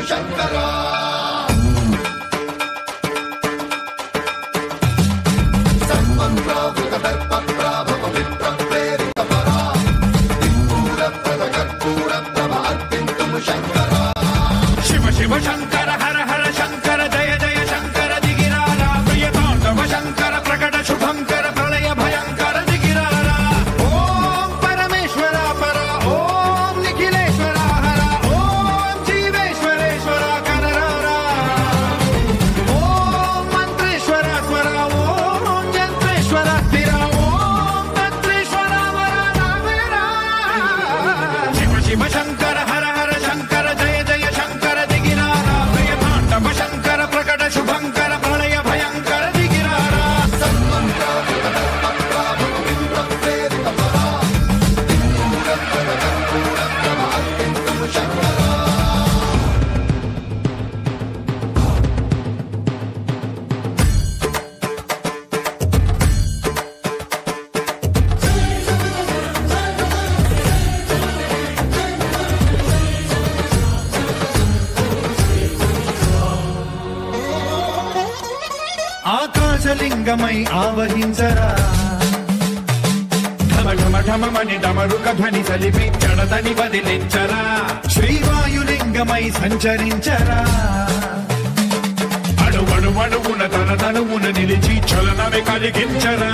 శంకరా సర్వప్రావృత దర్ప ప్రాభవ విప్ర ప్రేరిత పరా దిక్పూర ప్రద కర్పూర ప్రభ అర్పింతుము శంకరా శివ శివ శంకర హర హర శంకర జయ జయ శంకర దిగిరారా ప్రియతాండవ శంకర ప్రకట శుభంకర ప్రళయ భయంకర దిగిరారా ఓం పరమేశ్వర పర ఓం నిఖిలేశ్వర హర ఓం జీవేశ్వరేశ్వర కనరారా ఓం మంత్రేశ్వర స్వర ఓం యంత్రేశ్వర స్థిర ఓం తంత్రేశ్వర వర నావేరా శివ శివ శంకర హర హర శంకర జయ జయ శంకర దిగిరారా ప్రియతాండవ శంకర ప్రకట శుభంకర ప్రళయ భయంకర దిగిరారా సర్వప్రావృత దర్ప ప్రాభవ విప్ర ప్రేరిత పరా దిక్పూర ప్రద కర్పూర ప్రభ అర్పింతుము శంకరా ఆకాశలింగమై ఆవహించరా ఢమ ఢమ ఢమమని డమరుక ధ్వని సలిపి జడదని వదిలించరా శ్రీవాయులింగమై సంచరించరా అణువణువున తన తనువున నిలిచి చలనమే కలిగించరా